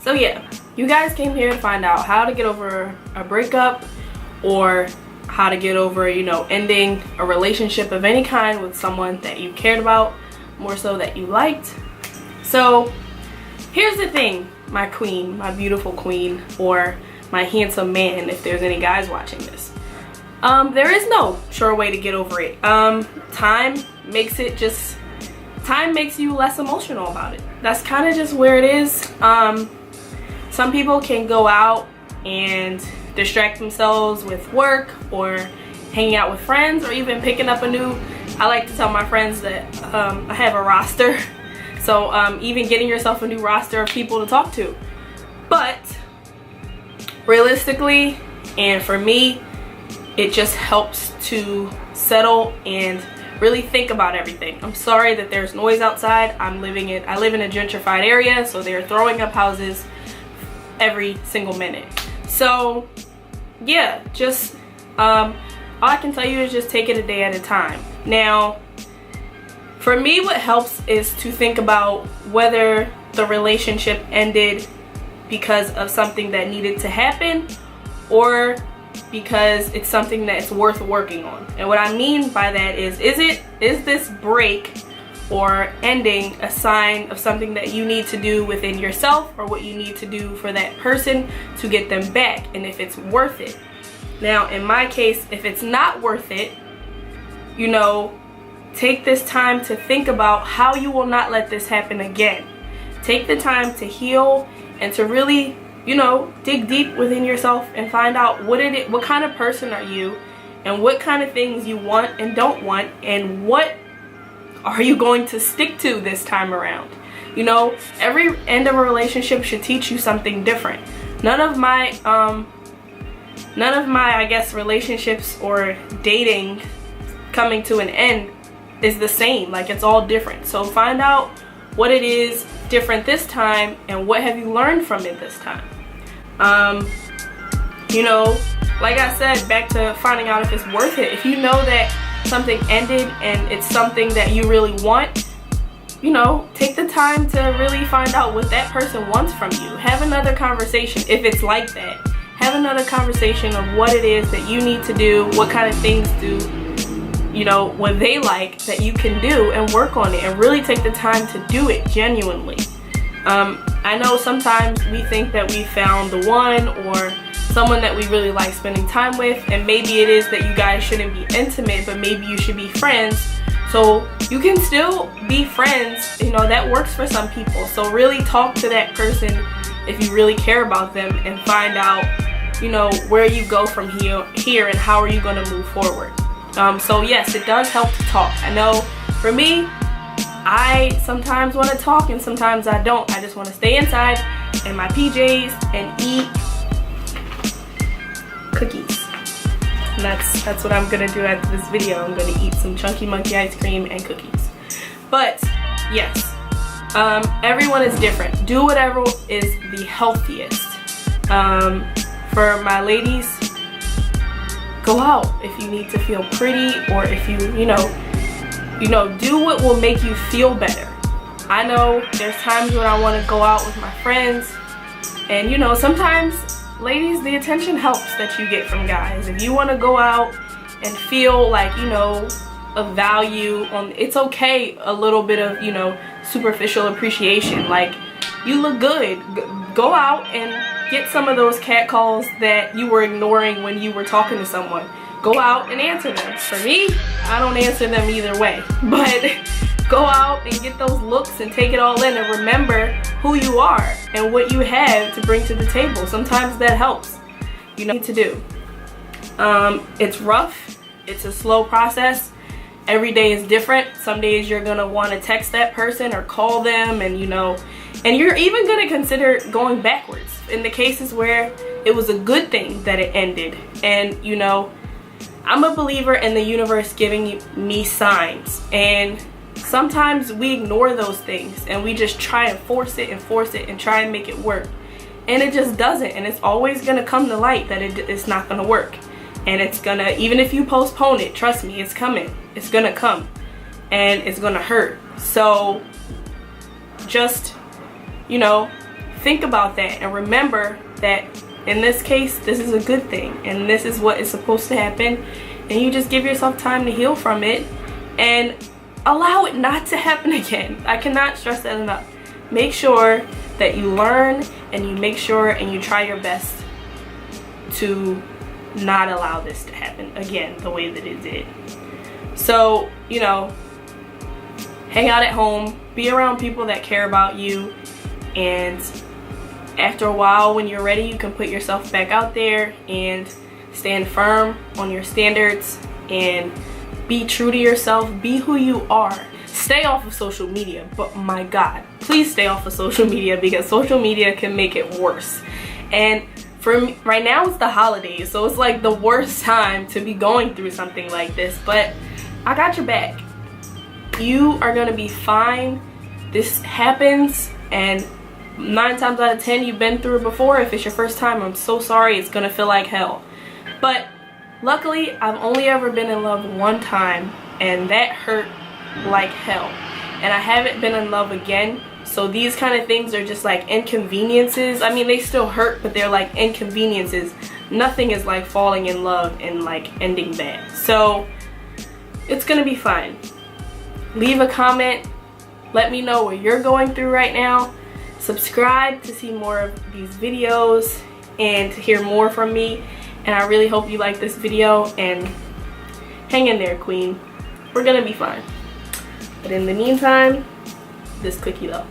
So yeah, you guys came here to find out how to get over a breakup, or how to get over, you know, ending a relationship of any kind with someone that you cared about, more so that you liked. So here's the thing, my queen, my beautiful queen, or my handsome man, if there's any guys watching this. There is no sure way to get over it. Time makes you less emotional about it. That's kind of just where it is. Some people can go out and distract themselves with work, or hanging out with friends, or even picking up a new, I like to tell my friends that I have a roster. So even getting yourself a new roster of people to talk to. But realistically, and for me, it just helps to settle and really think about everything. I'm sorry that there's noise outside. I live in a gentrified area, so they're throwing up houses every single minute. So yeah, just all I can tell you is just take it a day at a time. Now, for me, what helps is to think about whether the relationship ended because of something that needed to happen, or because it's something that's worth working on. And what I mean by that is this break or ending a sign of something that you need to do within yourself, or what you need to do for that person to get them back, and if it's worth it. Now, in my case, if it's not worth it, you know, take this time to think about how you will not let this happen again. Take the time to heal and to really, you know, dig deep within yourself and find out what kind of person are you, and what kind of things you want and don't want, and what are you going to stick to this time around. You know, every end of a relationship should teach you something different. None of my I guess relationships or dating coming to an end is the same. Like, it's all different. So find out what it is different this time, and what have you learned from it this time. You know, like I said, back to finding out if it's worth it. If you know that something ended and it's something that you really want, you know, take the time to really find out what that person wants from you. Have another conversation if it's like that. Have another conversation of what it is that you need to do, what kind of things do, you know, what they like that you can do, and work on it, and really take the time to do it genuinely. I know sometimes we think that we found the one, or someone that we really like spending time with, and maybe it is that you guys shouldn't be intimate, but maybe you should be friends. So you can still be friends, you know, that works for some people. So really talk to that person if you really care about them, and find out, you know, where you go from here and how are you going to move forward. So yes, it does help to talk. I know for me, I sometimes want to talk and sometimes I don't. I just want to stay inside in my PJs and eat cookies. And that's what I'm gonna do after this video. I'm gonna eat some Chunky Monkey ice cream and cookies. But yes, everyone is different. Do whatever is the healthiest. For my ladies, go out if you need to feel pretty, or if you know, do what will make you feel better. I know there's times when I want to go out with my friends, and you know, sometimes, ladies, the attention helps that you get from guys. If you want to go out and feel like, you know, a value on, it's okay, a little bit of, you know, superficial appreciation. Like, you look good. Go out and get some of those cat calls that you were ignoring when you were talking to someone. Go out and answer them. For me, I don't answer them either way. But go out and get those looks and take it all in, and remember who you are and what you have to bring to the table. Sometimes that helps. You know what to do. It's rough. It's a slow process. Every day is different. Some days you're gonna want to text that person or call them, and you know, and you're even gonna consider going backwards in the cases where it was a good thing that it ended. And you know, I'm a believer in the universe giving me signs, and sometimes we ignore those things and we just try and force it and try and make it work, and it just doesn't. And it's always gonna come to light that it's not gonna work, and it's gonna, even if you postpone it, trust me, it's coming. It's gonna come, and it's gonna hurt. So just, you know, think about that and remember that in this case, this is a good thing and this is what is supposed to happen, and you just give yourself time to heal from it and allow it not to happen again. I cannot stress that enough. Make sure that you learn and you make sure and you try your best to not allow this to happen again the way that it did. So, you know, hang out at home, be around people that care about you, and after a while, when you're ready, you can put yourself back out there and stand firm on your standards and be true to yourself. Be who you are. Stay off of social media, but my God, please stay off of social media, because social media can make it worse. And for me, right now it's the holidays, so it's like the worst time to be going through something like this, but I got your back. You are gonna be fine. This happens, and 9 times out of 10 you've been through it before. If it's your first time, I'm so sorry. It's gonna feel like hell, but luckily I've only ever been in love one time, and that hurt like hell, and I haven't been in love again. So these kind of things are just like inconveniences. I mean, they still hurt, but they're like inconveniences. Nothing is like falling in love and like ending bad. So it's gonna be fine. Leave a comment, let me know what you're going through right now. Subscribe to see more of these videos and to hear more from me. And I really hope you like this video, and hang in there, queen. We're gonna be fine. But in the meantime, this cookie though.